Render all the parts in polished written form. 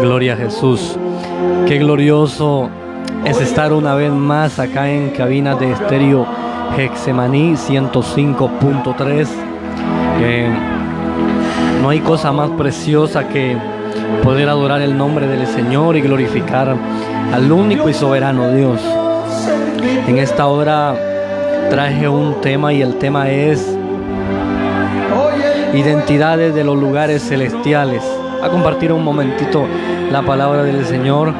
Gloria a Jesús. Qué glorioso es estar una vez más acá en cabina de estéreo Getsemaní 105.3. No hay cosa más preciosa que poder adorar el nombre del Señor y glorificar al único y soberano Dios. En esta hora traje un tema y el tema es identidades de los lugares celestiales. A compartir un momentito la palabra del Señor.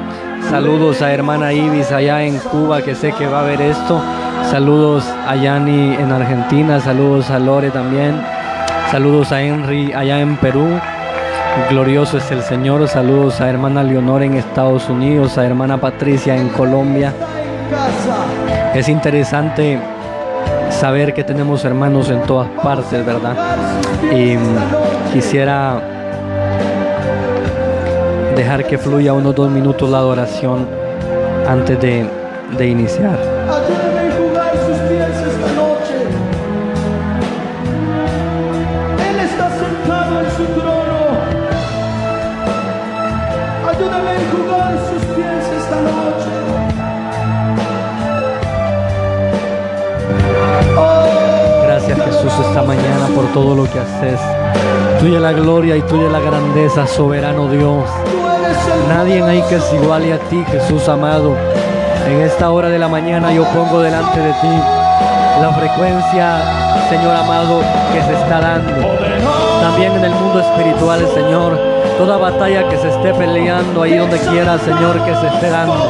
Saludos a hermana Ibis allá en Cuba, que sé que va a ver esto. Saludos a Yani en Argentina. Saludos a Lore también. Saludos a Henry allá en Perú. Glorioso es el Señor. Saludos a hermana Leonor en Estados Unidos, a hermana Patricia en Colombia. Es interesante saber que tenemos hermanos en todas partes, ¿verdad? Y quisiera dejar que fluya unos 2 minutos la adoración antes de iniciar. Ayúdame a enjugar sus pies esta noche. Él está sentado en su trono. Ayúdame a enjugar sus pies esta noche. Gracias, Jesús, esta mañana por todo lo que haces. Tuya la gloria y tuya la grandeza, soberano Dios. Nadie hay que es igual a ti, Jesús amado. En esta hora de la mañana yo pongo delante de ti la frecuencia, Señor amado, que se está dando. También en el mundo espiritual, Señor, toda batalla que se esté peleando ahí donde quiera, Señor, que se esté dando.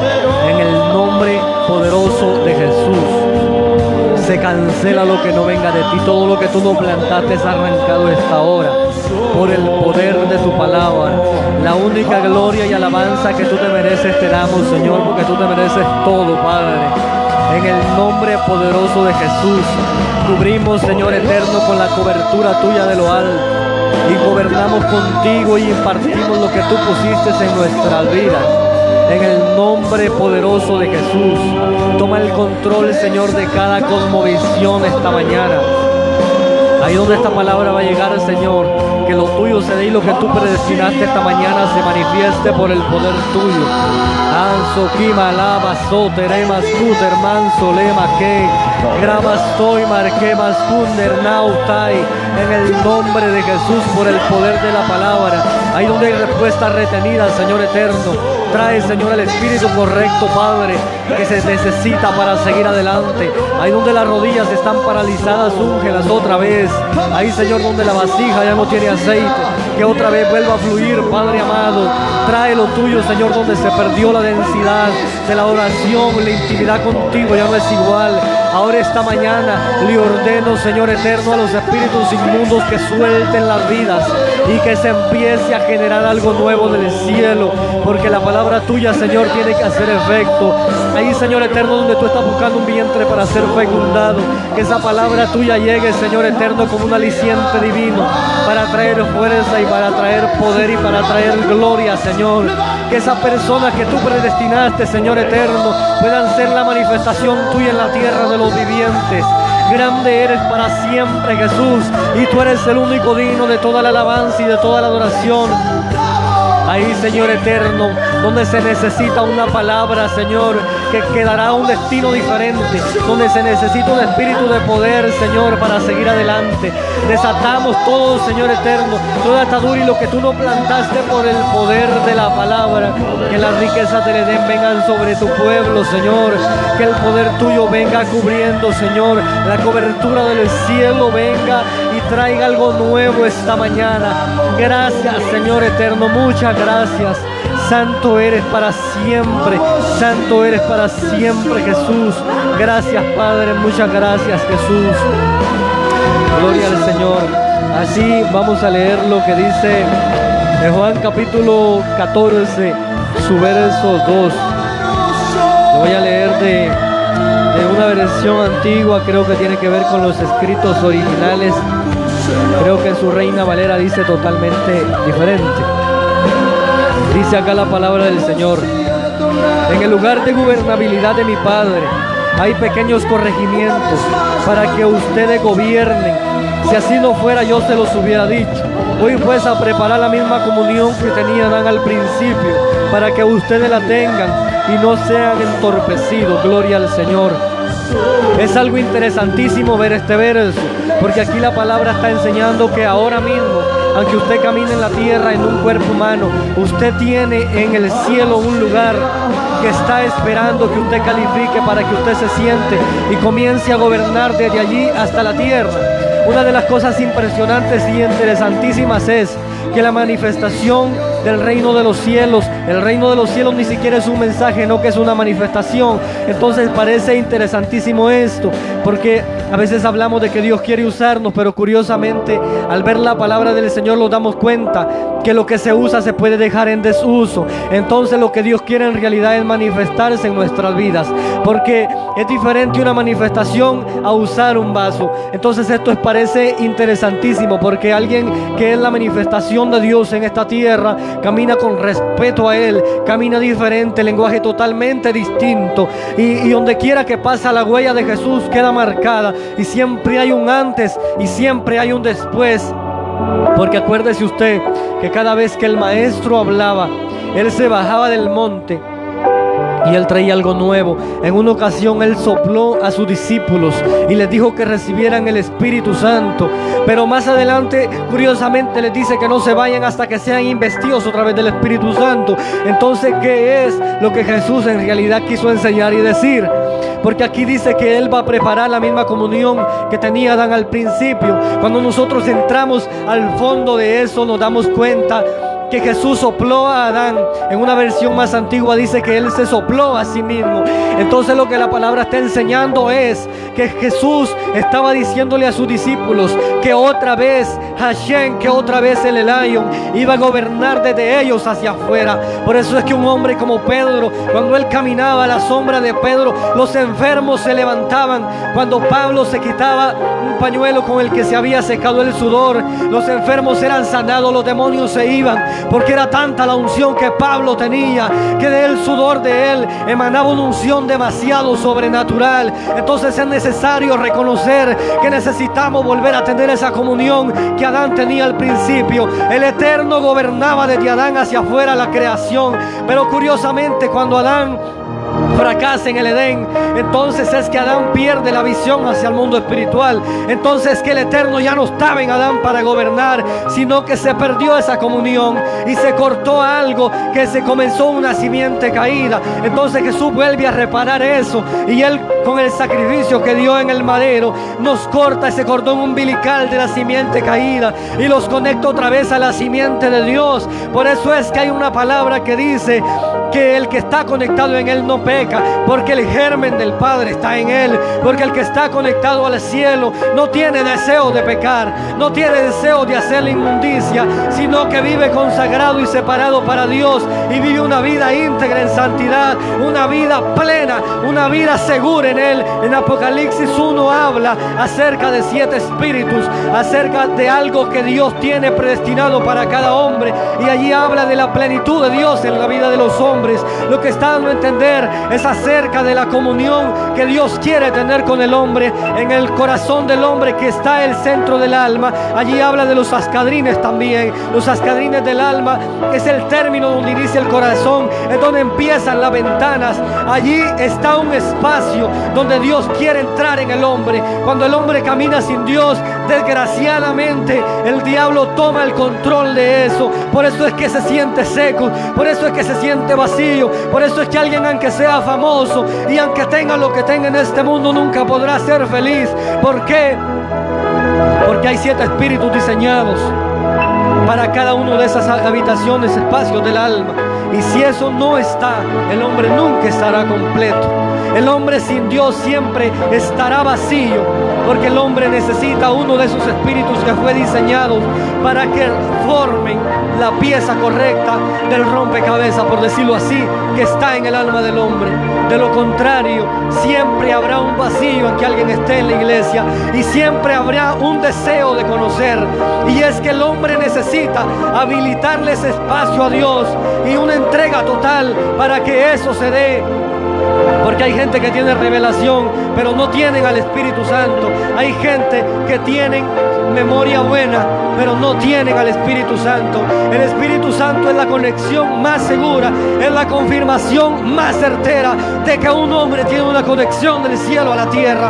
En el nombre poderoso de Jesús, se cancela lo que no venga de ti. Todo lo que tú no plantaste es arrancado esta hora por el poder de tu palabra. La única gloria y alabanza que tú te mereces te damos, Señor, porque tú te mereces todo, Padre. En el nombre poderoso de Jesús, cubrimos, Señor eterno, con la cobertura tuya de lo alto, y gobernamos contigo y impartimos lo que tú pusiste en nuestras vidas. En el nombre poderoso de Jesús, toma el control, Señor, de cada cosmovisión esta mañana. Ahí donde esta palabra va a llegar, Señor, que lo tuyo se dé y lo que tú predestinaste esta mañana se manifieste por el poder tuyo. Anso, Kima, Lava, Soteremas, Kuter, Manso, Lema, Que, Gramastoy, Marquemas, Kunder, Nautai. En el nombre de Jesús, por el poder de la palabra. Ahí donde hay respuesta retenida, Señor eterno, trae, Señor, el espíritu correcto, Padre, que se necesita para seguir adelante. Ahí donde las rodillas están paralizadas, úngelas otra vez. Ahí, Señor, donde la vasija ya no tiene aceite, que otra vez vuelva a fluir, Padre amado. Trae lo tuyo, Señor, donde se perdió la densidad de la oración, la intimidad contigo ya no es igual. Ahora esta mañana le ordeno, Señor eterno, a los espíritus inmundos que suelten las vidas y que se empiece a generar algo nuevo del cielo, porque la palabra tuya, Señor, tiene que hacer efecto. Ahí, Señor eterno, donde tú estás buscando un vientre para ser fecundado, que esa palabra tuya llegue, Señor eterno, como un aliciente divino para traer fuerza y para traer poder y para traer gloria, Señor. Que esas personas que tú predestinaste, Señor eterno, puedan ser la manifestación tuya en la tierra de los vivientes. Grande eres para siempre, Jesús, y tú eres el único digno de toda la alabanza y de toda la adoración. Ahí, Señor eterno, donde se necesita una palabra, Señor, que dará un destino diferente, donde se necesita un espíritu de poder, Señor, para seguir adelante. Desatamos todo, Señor eterno, toda atadura y lo que tú no plantaste por el poder de la palabra. Que las riquezas del Edén vengan sobre tu pueblo, Señor. Que el poder tuyo venga cubriendo, Señor. La cobertura del cielo venga y traiga algo nuevo esta mañana. Gracias, Señor eterno, muchas gracias. Santo eres para siempre, santo eres para siempre, Jesús. Gracias, Padre, muchas gracias, Jesús. Gloria al Señor. Así vamos a leer lo que dice en Juan capítulo 14, su verso 2. Lo voy a leer de una versión antigua, creo que tiene que ver con los escritos originales. Creo que en su Reina Valera dice totalmente diferente. Dice acá la palabra del Señor: en el lugar de gobernabilidad de mi Padre hay pequeños corregimientos para que ustedes gobiernen. Si así no fuera, yo se los hubiera dicho. Voy pues a preparar la misma comunión que tenía Adán al principio, para que ustedes la tengan y no sean entorpecidos. Gloria al Señor. Es algo interesantísimo ver este verso, porque aquí la palabra está enseñando que ahora mismo, aunque usted camine en la tierra en un cuerpo humano, usted tiene en el cielo un lugar que está esperando que usted califique para que usted se siente y comience a gobernar desde allí hasta la tierra. Una de las cosas impresionantes y interesantísimas es que la manifestación del reino de los cielos, el reino de los cielos ni siquiera es un mensaje, no que es una manifestación. Entonces parece interesantísimo esto, porque a veces hablamos de que Dios quiere usarnos, pero curiosamente al ver la palabra del Señor nos damos cuenta que lo que se usa se puede dejar en desuso. Entonces lo que Dios quiere en realidad es manifestarse en nuestras vidas, porque es diferente una manifestación a usar un vaso. Entonces esto parece interesantísimo, porque alguien que es la manifestación de Dios en esta tierra camina con respeto a Él, camina diferente, lenguaje totalmente distinto, y donde quiera que pasa la huella de Jesús queda marcada, y siempre hay un antes y siempre hay un después. Porque acuérdese usted que cada vez que el maestro hablaba, Él se bajaba del monte y Él traía algo nuevo. En una ocasión Él sopló a sus discípulos y les dijo que recibieran el Espíritu Santo. Pero más adelante, curiosamente, les dice que no se vayan hasta que sean investidos otra vez del Espíritu Santo. Entonces, ¿qué es lo que Jesús en realidad quiso enseñar y decir? Porque aquí dice que Él va a preparar la misma comunión que tenía Adán al principio. Cuando nosotros entramos al fondo de eso, nos damos cuenta que Jesús sopló a Adán. En una versión más antigua dice que Él se sopló a sí mismo. Entonces lo que la palabra está enseñando es que Jesús estaba diciéndole a sus discípulos que otra vez Hashem, que otra vez el Elión iba a gobernar desde ellos hacia afuera. Por eso es que un hombre como Pedro, cuando él caminaba a la sombra de Pedro, los enfermos se levantaban. Cuando Pablo se quitaba un pañuelo con el que se había secado el sudor, los enfermos eran sanados, los demonios se iban, porque era tanta la unción que Pablo tenía, que del sudor de él emanaba una unción demasiado sobrenatural. Entonces es necesario reconocer que necesitamos volver a tener esa comunión que Adán tenía al principio. El Eterno gobernaba desde Adán hacia afuera la creación, pero curiosamente cuando Adán fracasa en el Edén, entonces es que Adán pierde la visión hacia el mundo espiritual. Entonces que el Eterno ya no estaba en Adán para gobernar, sino que se perdió esa comunión y se cortó algo, que se comenzó una simiente caída. Entonces Jesús vuelve a reparar eso, y Él con el sacrificio que dio en el madero nos corta ese cordón umbilical de la simiente caída y los conecta otra vez a la simiente de Dios. Por eso es que hay una palabra que dice que el que está conectado en Él no peca, porque el germen del Padre está en Él. Porque el que está conectado al cielo no tiene deseo de pecar, no tiene deseo de hacer la inmundicia, sino que vive consagrado y separado para Dios, y vive una vida íntegra en santidad, una vida plena, una vida segura en Él. En Apocalipsis 1 habla acerca de 7 espíritus, acerca de algo que Dios tiene predestinado para cada hombre, y allí habla de la plenitud de Dios en la vida de los hombres. Lo que está dando a entender es acerca de la comunión que Dios quiere tener con el hombre, en el corazón del hombre que está el centro del alma. Allí habla de los ascadrines también. Los ascadrines del alma es el término donde inicia el corazón, es donde empiezan las ventanas. Allí está un espacio donde Dios quiere entrar en el hombre. Cuando el hombre camina sin Dios, desgraciadamente el diablo toma el control de eso. Por eso es que se siente seco, por eso es que se siente vacío, por eso es que alguien, aunque sea famoso y aunque tenga lo que tenga en este mundo, nunca podrá ser feliz. ¿Por qué? Porque hay 7 espíritus diseñados para cada uno de esas habitaciones, espacios del alma. Y si eso no está, el hombre nunca estará completo. El hombre sin Dios siempre estará vacío, porque el hombre necesita uno de esos espíritus que fue diseñado para que formen la pieza correcta del rompecabezas, por decirlo así, que está en el alma del hombre. De lo contrario, siempre habrá un vacío en que alguien esté en la iglesia, y siempre habrá un deseo de conocer. Y es que el hombre necesita habilitarle ese espacio a Dios y una entrega total para que eso se dé. Porque hay gente que tiene revelación, pero no tienen al Espíritu Santo. Hay gente que tienen memoria buena, pero no tienen al Espíritu Santo. El Espíritu Santo es la conexión más segura, es la confirmación más certera de que un hombre tiene una conexión del cielo a la tierra.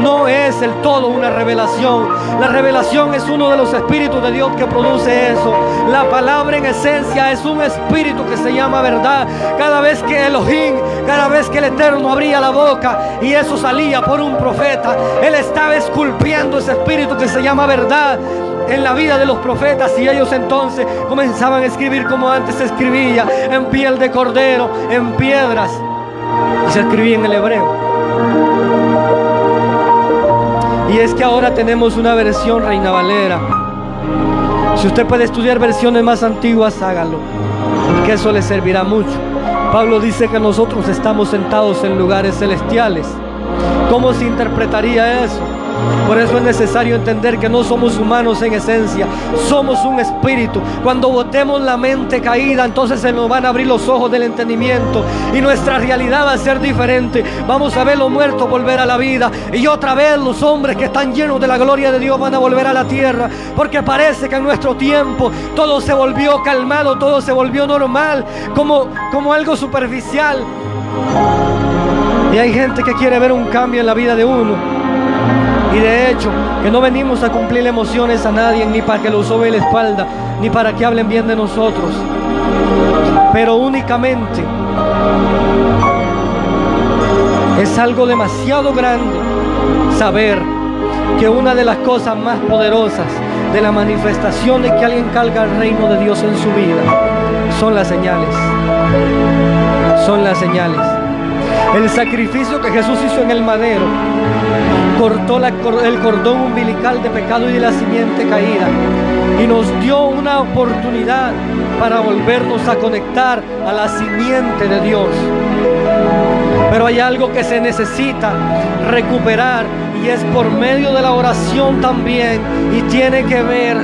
No es el todo una revelación. La revelación es uno de los espíritus de Dios que produce eso. La palabra en esencia es un espíritu que se llama verdad. Cada vez que Elohim, cada vez que el Eterno abría la boca y eso salía por un profeta, Él estaba esculpiendo ese espíritu que se llama verdad en la vida de los profetas, y ellos entonces comenzaban a escribir como antes se escribía, en piel de cordero, en piedras, y se escribía en el hebreo. Y es que ahora tenemos una versión Reina Valera. Si usted puede estudiar versiones más antiguas, hágalo, que eso le servirá mucho. Pablo dice que nosotros estamos sentados en lugares celestiales. ¿Cómo se interpretaría eso? Por eso es necesario entender que no somos humanos en esencia, somos un espíritu. Cuando botemos la mente caída, entonces se nos van a abrir los ojos del entendimiento y nuestra realidad va a ser diferente. Vamos a ver los muertos volver a la vida, y otra vez los hombres que están llenos de la gloria de Dios van a volver a la tierra, porque parece que en nuestro tiempo todo se volvió calmado, todo se volvió normal, como algo superficial. Y hay gente que quiere ver un cambio en la vida de uno. Y de hecho, que no venimos a cumplir emociones a nadie, ni para que los sobe la espalda, ni para que hablen bien de nosotros. Pero únicamente es algo demasiado grande saber que una de las cosas más poderosas de la manifestación de que alguien carga el reino de Dios en su vida son las señales. Son las señales. El sacrificio que Jesús hizo en el madero cortó el cordón umbilical de pecado y de la simiente caída, y nos dio una oportunidad para volvernos a conectar a la simiente de Dios. Pero hay algo que se necesita recuperar, y es por medio de la oración también, y tiene que ver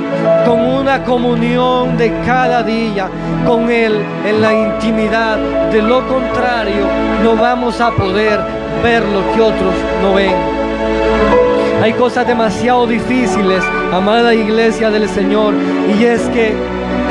con una comunión de cada día con Él en la intimidad. De lo contrario, no vamos a poder ver lo que otros no ven. Hay cosas demasiado difíciles, amada iglesia del Señor, y es que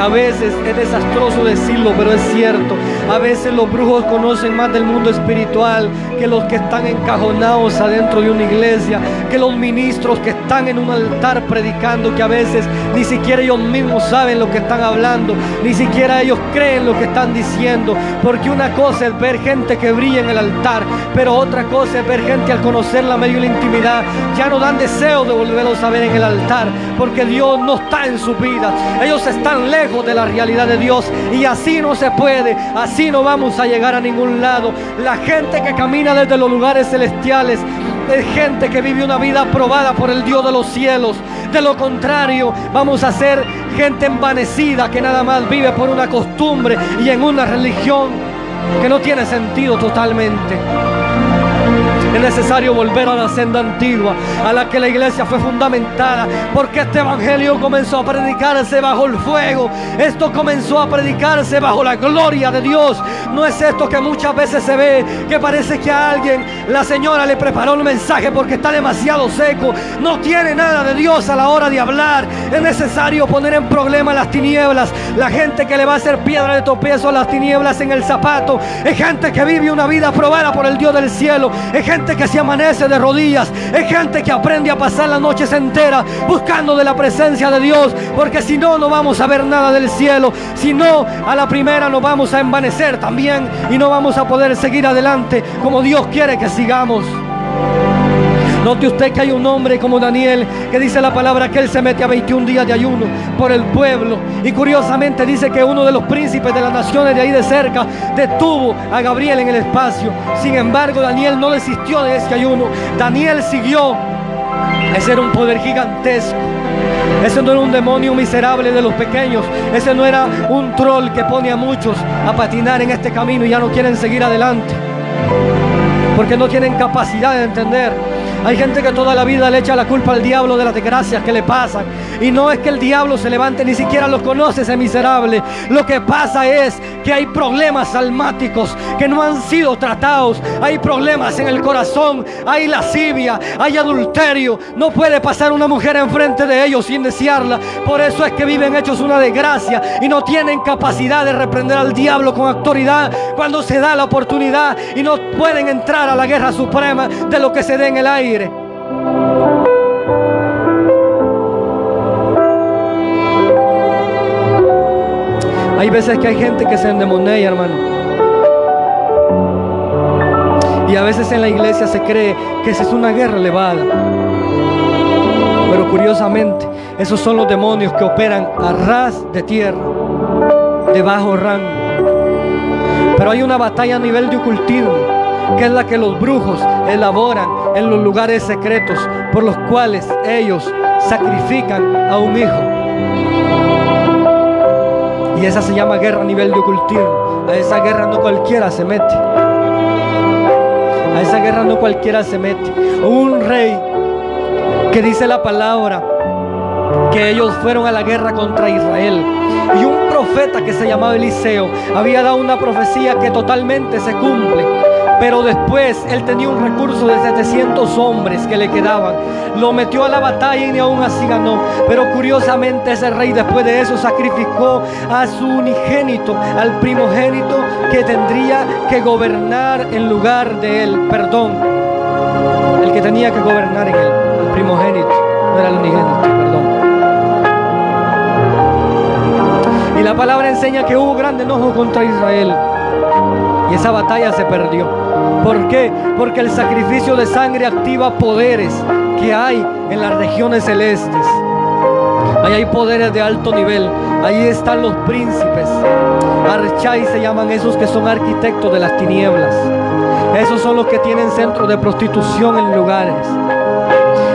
a veces es desastroso decirlo, pero es cierto. A veces los brujos conocen más del mundo espiritual que los que están encajonados adentro de una iglesia, que los ministros que están en un altar predicando, que a veces ni siquiera ellos mismos saben lo que están hablando, ni siquiera ellos creen lo que están diciendo. Porque una cosa es ver gente que brilla en el altar, pero otra cosa es ver gente al conocerla medio de la intimidad, ya no dan deseo de volverlos a ver en el altar, porque Dios no está en su vida. Ellos están lejos de la realidad de Dios, y así no se puede, así no vamos a llegar a ningún lado. La gente que camina desde los lugares celestiales es gente que vive una vida aprobada por el Dios de los cielos. De lo contrario, vamos a ser gente envanecida que nada más vive por una costumbre y en una religión que no tiene sentido totalmente. Es necesario volver a la senda antigua, a la que la iglesia fue fundamentada, porque este evangelio comenzó a predicarse bajo el fuego. Esto comenzó a predicarse bajo la gloria de Dios. No es esto que muchas veces se ve, que parece que a alguien la señora le preparó un mensaje porque está demasiado seco, no tiene nada de Dios a la hora de hablar. Es necesario poner en problema las tinieblas. La gente que le va a hacer piedra de tropiezo a las tinieblas en el zapato es gente que vive una vida aprobada por el Dios del cielo. Es gente que se amanece de rodillas, es gente que aprende a pasar las noches enteras buscando de la presencia de Dios, porque si no, no vamos a ver nada del cielo. Si no, a la primera nos vamos a envanecer también y no vamos a poder seguir adelante como Dios quiere que sigamos. Note usted que hay un hombre como Daniel que dice la palabra que él se mete a 21 días de ayuno por el pueblo, y curiosamente dice que uno de los príncipes de las naciones de ahí de cerca detuvo a Gabriel en el espacio. Sin embargo, Daniel no desistió de ese ayuno. Daniel siguió. Ese era un poder gigantesco. Ese no era un demonio miserable de los pequeños. Ese no era un troll que pone a muchos a patinar en este camino y ya no quieren seguir adelante porque no tienen capacidad de entender. Hay gente que toda la vida le echa la culpa al diablo de las desgracias que le pasan. Y no es que el diablo se levante, ni siquiera lo conoce ese miserable. Lo que pasa es que hay problemas almáticos que no han sido tratados. Hay problemas en el corazón, hay lascivia, hay adulterio. No puede pasar una mujer enfrente de ellos sin desearla. Por eso es que viven hechos una desgracia y no tienen capacidad de reprender al diablo con autoridad cuando se da la oportunidad, y no pueden entrar a la guerra suprema de lo que se dé en el aire. Hay veces que hay gente que se endemonia, hermano. Y a veces en la iglesia se cree que esa es una guerra elevada. Pero curiosamente, esos son los demonios que operan a ras de tierra, de bajo rango. Pero hay una batalla a nivel de ocultismo, que es la que los brujos elaboran en los lugares secretos, por los cuales ellos sacrifican a un hijo. Y esa se llama guerra a nivel de ocultismo. A esa guerra no cualquiera se mete. A esa guerra no cualquiera se mete. Hubo un rey que dice la palabra que ellos fueron a la guerra contra Israel. Y un profeta que se llamaba Eliseo había dado una profecía que totalmente se cumple. Pero después él tenía un recurso de 700 hombres que le quedaban. Lo metió a la batalla y ni aún así ganó. Pero curiosamente ese rey después de eso sacrificó a su unigénito, al primogénito que tendría que gobernar en lugar de él. Perdón, el que tenía que gobernar en él, el primogénito, no era el unigénito, perdón. Y la palabra enseña que hubo grande enojo contra Israel. Y esa batalla se perdió. ¿Por qué? Porque el sacrificio de sangre activa poderes que hay en las regiones celestes. Ahí hay poderes de alto nivel. Ahí están los príncipes. Archai se llaman esos que son arquitectos de las tinieblas. Esos son los que tienen centros de prostitución en lugares.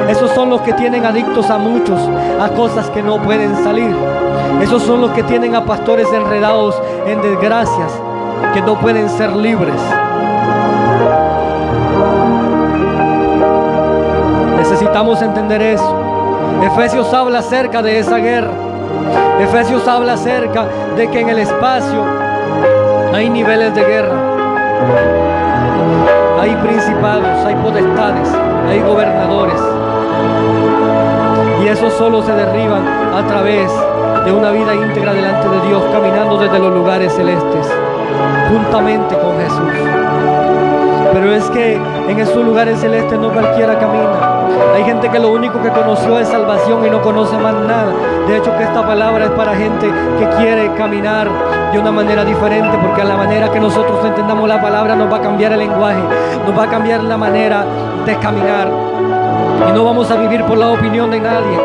Esos son los que tienen adictos a muchos, a cosas que no pueden salir. Esos son los que tienen a pastores enredados en desgracias, que no pueden ser libres. Necesitamos entender eso. Efesios habla acerca de esa guerra. Efesios habla acerca de que en el espacio hay niveles de guerra. Hay principados, hay potestades, hay gobernadores. Y esos solo se derriban a través de una vida íntegra delante de Dios, caminando desde los lugares celestes, juntamente con Jesús. Pero es que en esos lugares celestes no cualquiera camina. Hay gente que lo único que conoció es salvación y no conoce más nada. De hecho, que esta palabra es para gente que quiere caminar de una manera diferente, porque a la manera que nosotros entendamos la palabra nos va a cambiar el lenguaje, nos va a cambiar la manera de caminar. Y no vamos a vivir por la opinión de nadie,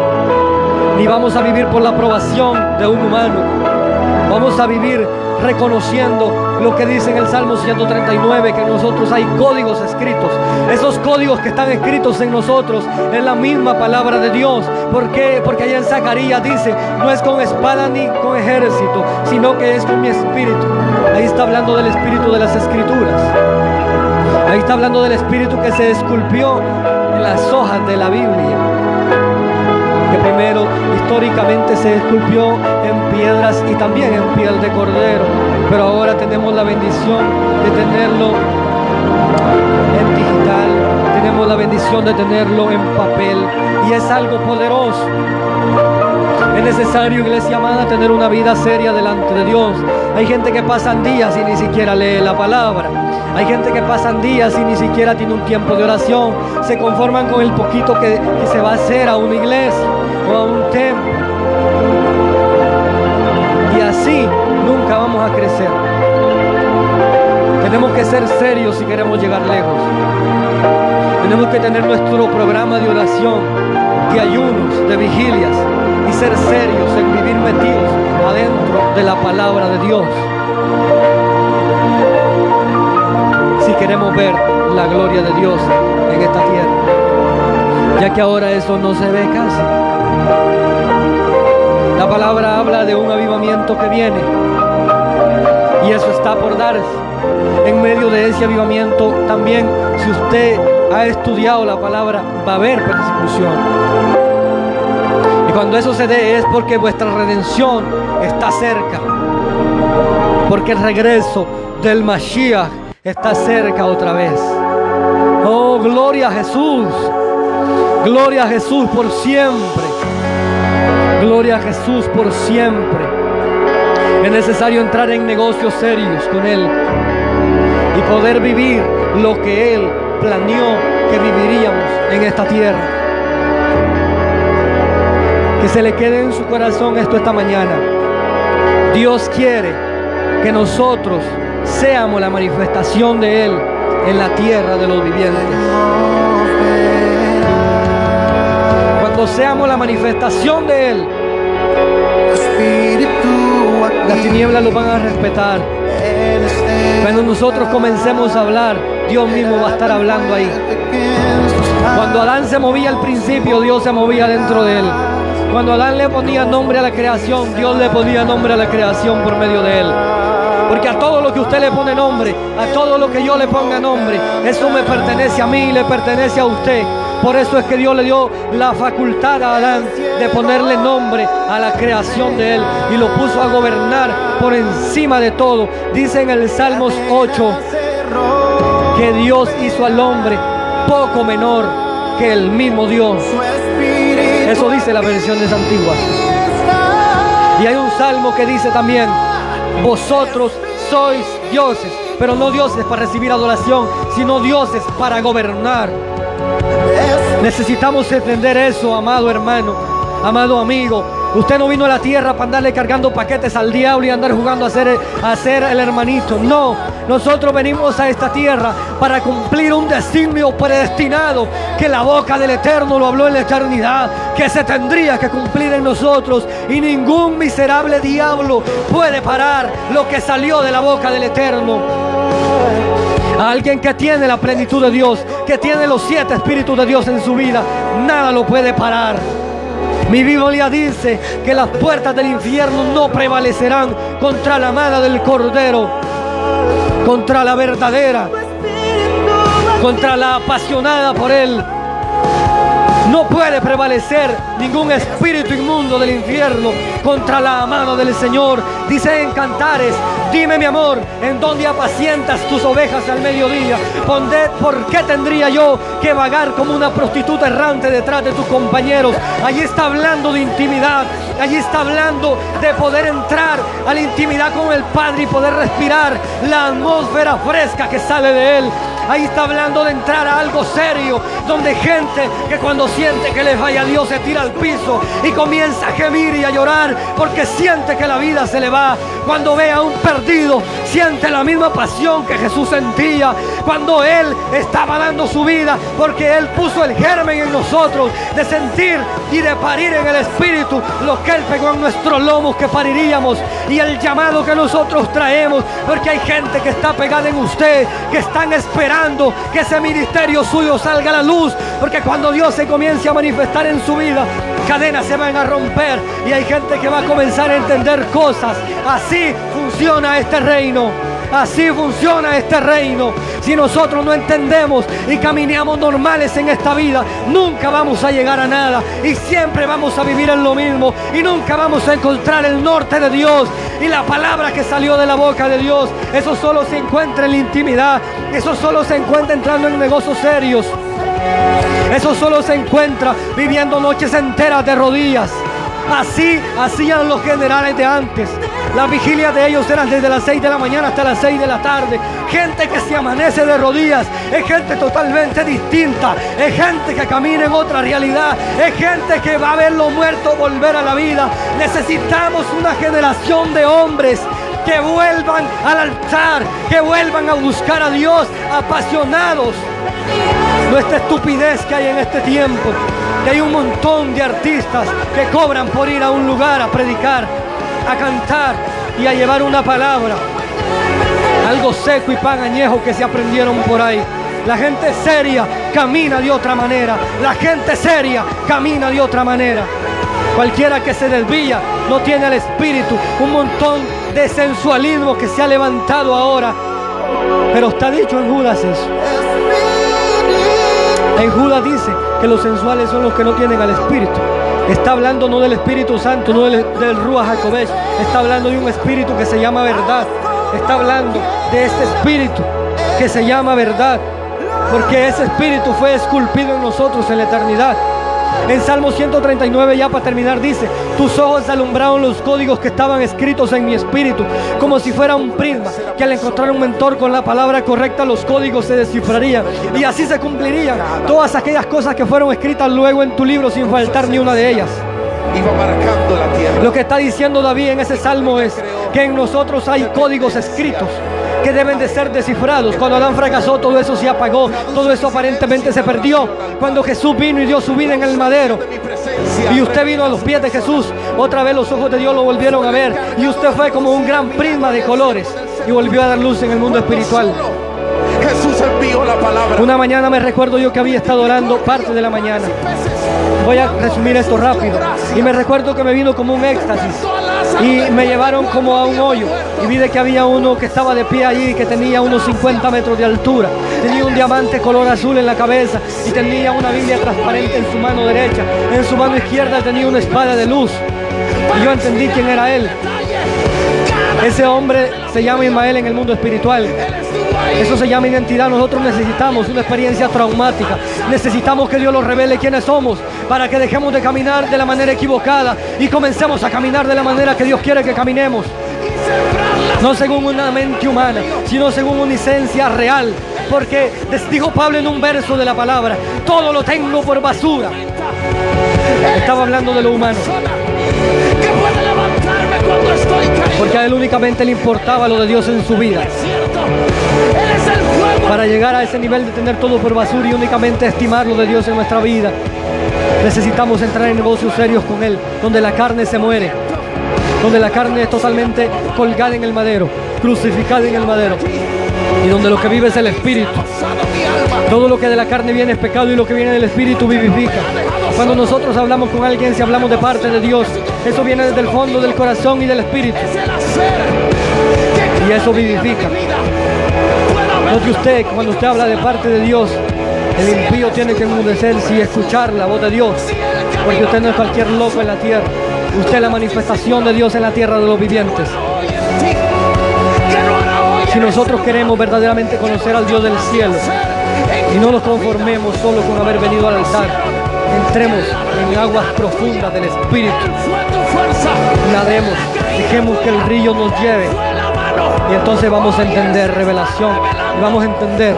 ni vamos a vivir por la aprobación de un humano. Vamos a vivir reconociendo lo que dice en el Salmo 139, que en nosotros hay códigos escritos. Esos códigos que están escritos en nosotros es la misma palabra de Dios. ¿Por qué? Porque allá en Zacarías dice: no es con espada ni con ejército, sino que es con mi espíritu. Ahí está hablando del espíritu de las escrituras. Ahí está hablando del espíritu que se esculpió en las hojas de la Biblia, que primero históricamente se esculpió en piedras y también en piel de cordero, pero ahora tenemos la bendición de tenerlo en digital, tenemos la bendición de tenerlo en papel, y es algo poderoso. Es necesario, iglesia amada, tener una vida seria delante de Dios. Hay gente que pasan días y ni siquiera lee la palabra. Hay gente que pasan días y ni siquiera tiene un tiempo de oración. Se conforman con el poquito que se va a hacer a una iglesia o a un templo. Y así nunca vamos a crecer. Tenemos que ser serios si queremos llegar lejos. Tenemos que tener nuestro programa de oración, de ayunos, de vigilias, y ser serios en vivir metidos adentro de la palabra de Dios, si queremos ver la gloria de Dios en esta tierra, ya que ahora eso no se ve casi. La palabra habla de un avivamiento que viene, y eso está por darse. En medio de ese avivamiento también, si usted ha estudiado la palabra, va a haber persecución. Y cuando eso se dé es porque vuestra redención está cerca. Porque el regreso del Mashiach está cerca otra vez. Oh, gloria a Jesús. Gloria a Jesús por siempre. Gloria a Jesús por siempre. Es necesario entrar en negocios serios con Él y poder vivir lo que Él planeó que viviríamos en esta tierra. Que se le quede en su corazón esto esta mañana. Dios quiere que nosotros seamos la manifestación de Él en la tierra de los vivientes. Cuando seamos la manifestación de Él, las tinieblas lo van a respetar. Cuando nosotros comencemos a hablar, Dios mismo va a estar hablando ahí. Cuando Adán se movía al principio, Dios se movía dentro de él. Cuando Adán le ponía nombre a la creación, Dios le ponía nombre a la creación por medio de él. Porque a todo lo que usted le pone nombre, a todo lo que yo le ponga nombre, eso me pertenece a mí y le pertenece a usted. Por eso es que Dios le dio la facultad a Adán de ponerle nombre a la creación de él y lo puso a gobernar por encima de todo. Dice en el Salmos 8 que Dios hizo al hombre poco menor que el mismo Dios. Eso dice las versiones antiguas. Y hay un salmo que dice también: vosotros sois dioses, pero no dioses para recibir adoración, sino dioses para gobernar. Necesitamos entender eso, amado hermano, amado amigo. Usted no vino a la tierra para andarle cargando paquetes al diablo y andar jugando a ser el hermanito. No, nosotros venimos a esta tierra para cumplir un designio predestinado que la boca del Eterno lo habló en la eternidad, que se tendría que cumplir en nosotros, y ningún miserable diablo puede parar lo que salió de la boca del Eterno. A alguien que tiene la plenitud de Dios, que tiene los 7 espíritus de Dios en su vida, nada lo puede parar. Mi Biblia dice que las puertas del infierno no prevalecerán contra la amada del Cordero, contra la verdadera, contra la apasionada por Él. No puede prevalecer ningún espíritu inmundo del infierno contra la amada del Señor. Dice en Cantares: dime, mi amor, ¿en dónde apacientas tus ovejas al mediodía? ¿Por qué tendría yo que vagar como una prostituta errante detrás de tus compañeros? Allí está hablando de intimidad. Allí está hablando de poder entrar a la intimidad con el Padre y poder respirar la atmósfera fresca que sale de Él. Ahí está hablando de entrar a algo serio, donde gente que cuando siente que le falla a Dios se tira al piso y comienza a gemir y a llorar porque siente que la vida se le va. Cuando ve a un perdido, siente la misma pasión que Jesús sentía cuando Él estaba dando su vida, porque Él puso el germen en nosotros de sentir y de parir en el Espíritu lo que Él pegó en nuestros lomos que pariríamos, y el llamado que nosotros traemos, porque hay gente que está pegada en usted, que están esperando que ese ministerio suyo salga a la luz, porque cuando Dios se comience a manifestar en su vida, cadenas se van a romper y hay gente que va a comenzar a entender cosas. Así funciona este reino. Así funciona este reino. Si nosotros no entendemos y caminamos normales en esta vida, nunca vamos a llegar a nada y siempre vamos a vivir en lo mismo y nunca vamos a encontrar el norte de Dios y la palabra que salió de la boca de Dios. Eso solo se encuentra en la intimidad. Eso solo se encuentra entrando en negocios serios. Eso solo se encuentra viviendo noches enteras de rodillas. Así hacían los generales de antes. Las vigilias de ellos eran desde las 6 de la mañana hasta las 6 de la tarde. Gente que se amanece de rodillas. Es gente totalmente distinta. Es gente que camina en otra realidad. Es gente que va a ver los muertos volver a la vida. Necesitamos una generación de hombres que vuelvan al altar, que vuelvan a buscar a Dios apasionados. No esta estupidez que hay en este tiempo, que hay un montón de artistas que cobran por ir a un lugar a predicar, a cantar y a llevar una palabra, algo seco y pan añejo que se aprendieron por ahí. La gente seria camina de otra manera. La gente seria camina de otra manera. Cualquiera que se desvía no tiene el espíritu. Un montón de sensualismo que se ha levantado ahora. Pero está dicho en Judas eso. En Judas dice que los sensuales son los que no tienen al espíritu. Está hablando no del Espíritu Santo, no del Ruach HaKodesh. Está hablando de un espíritu que se llama verdad. Está hablando de este espíritu que se llama verdad, porque ese espíritu fue esculpido en nosotros en la eternidad. En Salmo 139, ya para terminar, dice: tus ojos alumbraron los códigos que estaban escritos en mi espíritu, como si fuera un prisma, que al encontrar un mentor con la palabra correcta, los códigos se descifrarían, y así se cumplirían todas aquellas cosas que fueron escritas luego en tu libro, sin faltar ni una de ellas. Iba marcando la tierra. Lo que está diciendo David en ese salmo es que en nosotros hay códigos escritos que deben de ser descifrados. Cuando Adán fracasó, todo eso se apagó, todo eso aparentemente se perdió. Cuando Jesús vino y dio su vida en el madero, y usted vino a los pies de Jesús, otra vez los ojos de Dios lo volvieron a ver, y usted fue como un gran prisma de colores y volvió a dar luz en el mundo espiritual. Jesús envió la palabra. Una mañana me recuerdo yo que había estado orando parte de la mañana. Voy a resumir esto rápido. Y me recuerdo que me vino como un éxtasis y me llevaron como a un hoyo, y vi de que había uno que estaba de pie allí, que tenía unos 50 metros de altura, tenía un diamante color azul en la cabeza y tenía una Biblia transparente en su mano derecha. En su mano izquierda tenía una espada de luz, y yo entendí quién era él. Ese hombre se llama Ismael en el mundo espiritual. Eso se llama identidad. Nosotros necesitamos una experiencia traumática. Necesitamos que Dios nos revele quiénes somos, para que dejemos de caminar de la manera equivocada y comencemos a caminar de la manera que Dios quiere que caminemos. No según una mente humana, sino según una esencia real. Porque dijo Pablo en un verso de la palabra: todo lo tengo por basura. Estaba hablando de lo humano. Porque a él únicamente le importaba lo de Dios en su vida. Para llegar a ese nivel de tener todo por basura y únicamente estimar lo de Dios en nuestra vida, necesitamos entrar en negocios serios con Él, donde la carne se muere, donde la carne es totalmente colgada en el madero, crucificada en el madero, y donde lo que vive es el Espíritu. Todo lo que de la carne viene es pecado, y lo que viene del Espíritu vivifica. Cuando nosotros hablamos con alguien, si hablamos de parte de Dios, eso viene desde el fondo del corazón y del Espíritu, y eso vivifica. Note usted, cuando usted habla de parte de Dios, el impío tiene que enmudecerse y escuchar la voz de Dios, porque usted no es cualquier loco en la tierra. Usted es la manifestación de Dios en la tierra de los vivientes. Si nosotros queremos verdaderamente conocer al Dios del cielo y no nos conformemos solo con haber venido al altar, entremos en aguas profundas del Espíritu, nademos, dejemos que el río nos lleve, y entonces vamos a entender revelación, y vamos a entender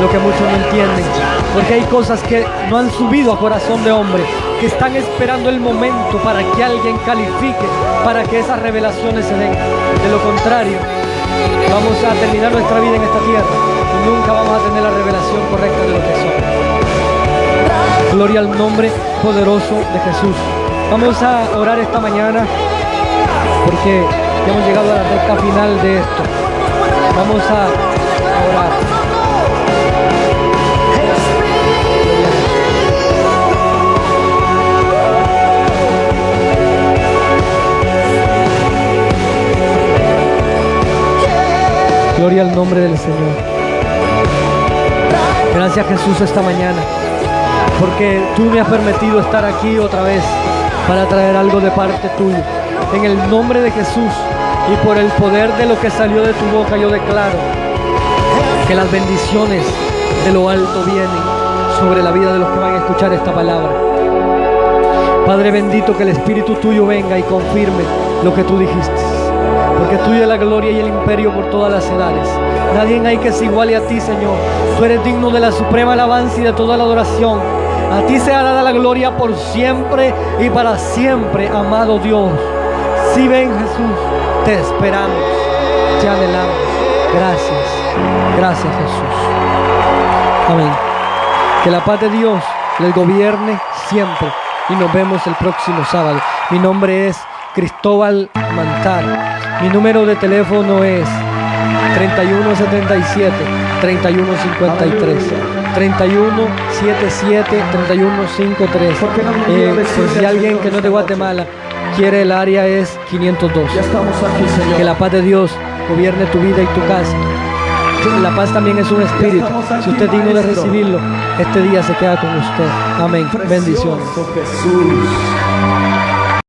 lo que muchos no entienden, porque hay cosas que no han subido a corazón de hombre, que están esperando el momento para que alguien califique, para que esas revelaciones se den. De lo contrario, vamos a terminar nuestra vida en esta tierra y nunca vamos a tener la revelación correcta de lo que somos. Gloria al nombre poderoso de Jesús. Vamos a orar esta mañana, porque ya hemos llegado a la recta final de esto. Vamos a orar. Gloria al nombre del Señor. Gracias, Jesús, esta mañana, porque tú me has permitido estar aquí otra vez para traer algo de parte tuya. En el nombre de Jesús y por el poder de lo que salió de tu boca, yo declaro que las bendiciones de lo alto vienen sobre la vida de los que van a escuchar esta palabra. Padre bendito, que el Espíritu tuyo venga y confirme lo que tú dijiste, porque tuya es la gloria y el imperio por todas las edades. Nadie hay que se iguale a ti, Señor. Tú eres digno de la suprema alabanza y de toda la adoración. A ti sea dada la gloria por siempre y para siempre, amado Dios. Si ven, Jesús, te esperamos, te anhelamos. Gracias, gracias, Jesús. Amén. Que la paz de Dios les gobierne siempre, y nos vemos el próximo sábado. Mi nombre es Cristóbal Mantar. Mi número de teléfono es 3177 3153 3177 3153. Por si alguien que no es de Guatemala quiere, el área es 502. Ya estamos aquí, Señor. Que la paz de Dios gobierne tu vida y tu casa. La paz también es un espíritu. Si usted es digno de recibirlo, este día se queda con usted. Amén. Bendiciones. Precioso Jesús.